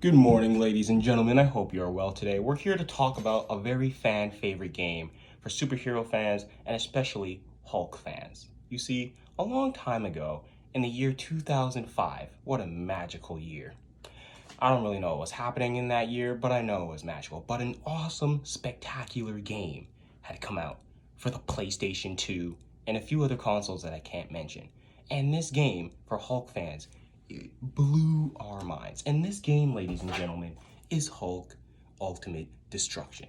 Good morning, ladies and gentlemen. I hope you are well today. We're here to talk about a very fan favorite game for superhero fans and especially Hulk fans. You see, a long time ago, in the year 2005, what a magical year. I don't really know what was happening in that year, but I know it was magical. But an awesome, spectacular game had come out for the PlayStation 2 and a few other consoles that I can't mention. And this game, for Hulk fans, it blew our minds. And this game, ladies and gentlemen, is Hulk Ultimate Destruction.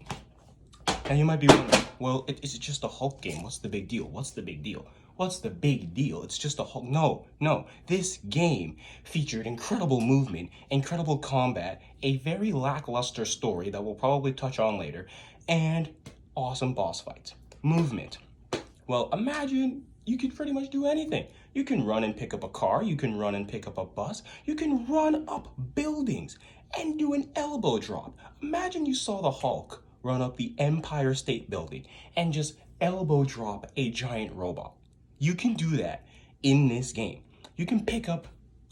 Now you might be wondering, well, it's just a Hulk game. What's the big deal? What's the big deal? What's the big deal? It's just a Hulk. No. This game featured incredible movement, incredible combat, a very lackluster story that we'll probably touch on later, and awesome boss fights. Movement. Well, imagine you could pretty much do anything. You can run and pick up a car, you can run and pick up a bus, you can run up buildings and do an elbow drop. Imagine you saw the Hulk run up the Empire State Building and just elbow drop a giant robot. You can do that in this game. You can pick up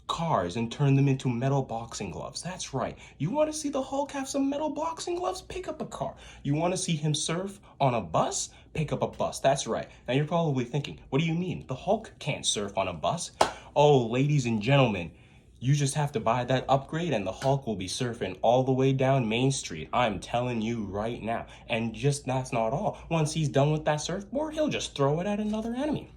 cars and turn them into metal boxing gloves. That's right. You want to see the Hulk have some metal boxing gloves? Pick up a car. You want to see him surf on a bus? Pick up a bus. That's right. Now you're probably thinking, what do you mean? The Hulk can't surf on a bus. Oh, ladies and gentlemen, you just have to buy that upgrade and the Hulk will be surfing all the way down Main Street. I'm telling you right now. And just that's not all. Once he's done with that surfboard, he'll just throw it at another enemy.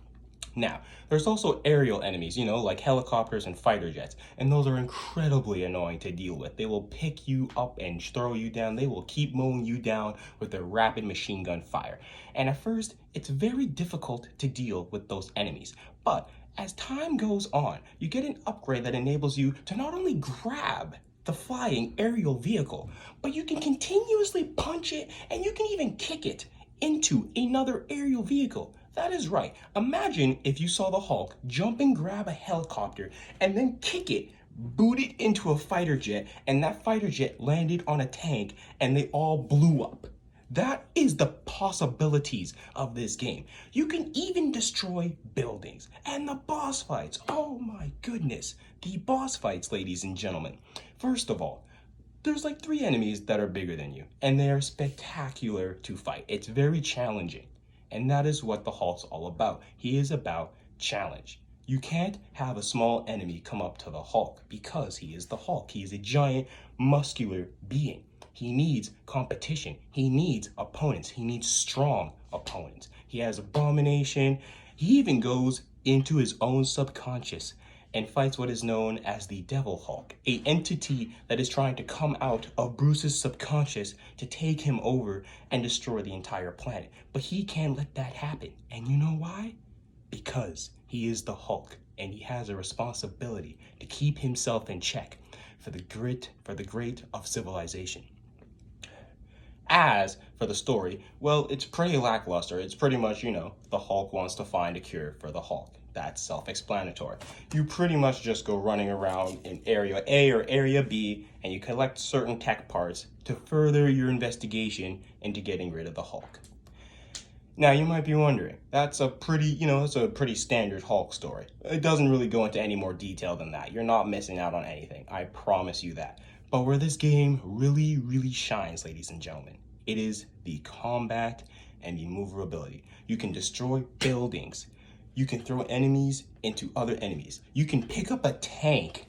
Now, there's also aerial enemies, like helicopters and fighter jets, and those are incredibly annoying to deal with. They will pick you up and throw you down. They will keep mowing you down with their rapid machine gun fire. And at first, it's very difficult to deal with those enemies. But as time goes on, you get an upgrade that enables you to not only grab the flying aerial vehicle, but you can continuously punch it and you can even kick it into another aerial vehicle. That is right. Imagine if you saw the Hulk jump and grab a helicopter and then kick it, boot it into a fighter jet, and that fighter jet landed on a tank and they all blew up. That is the possibilities of this game. You can even destroy buildings. And the boss fights, oh my goodness. The boss fights, ladies and gentlemen. First of all, there's like 3 enemies that are bigger than you, and they are spectacular to fight. It's very challenging. And that is what the Hulk's all about. He is about challenge. You can't have a small enemy come up to the Hulk because he is the Hulk. He is a giant, muscular being. He needs competition. He needs opponents. He needs strong opponents. He has Abomination. He even goes into his own subconscious and fights what is known as the Devil Hulk, an entity that is trying to come out of Bruce's subconscious to take him over and destroy the entire planet. But he can't let that happen. And you know why? Because he is the Hulk and he has a responsibility to keep himself in check for the great of civilization. As for the story, well, it's pretty lackluster. It's pretty much, the Hulk wants to find a cure for the Hulk. That's self-explanatory. You pretty much just go running around in Area A or Area B, and you collect certain tech parts to further your investigation into getting rid of the Hulk. Now, you might be wondering, that's a pretty standard Hulk story. It doesn't really go into any more detail than that. You're not missing out on anything. I promise you that. But where this game really, really shines, ladies and gentlemen, it is the combat and the maneuverability. You can destroy buildings. You can throw enemies into other enemies. You can pick up a tank,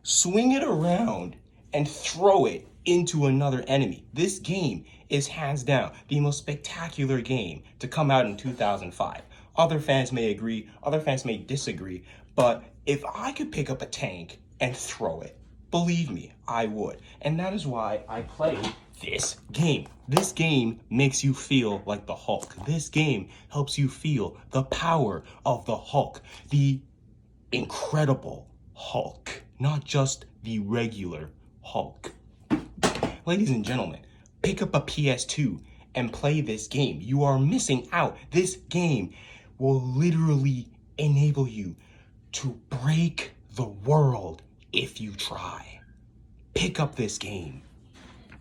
swing it around, and throw it into another enemy. This game is hands down the most spectacular game to come out in 2005. Other fans may agree, other fans may disagree, but if I could pick up a tank and throw it, believe me, I would. And that is why I play this game. This game makes you feel like the Hulk. This game helps you feel the power of the Hulk, the incredible Hulk, not just the regular Hulk. Ladies and gentlemen, pick up a PS2 and play this game. You are missing out. This game will literally enable you to break the world if you try. Pick up this game.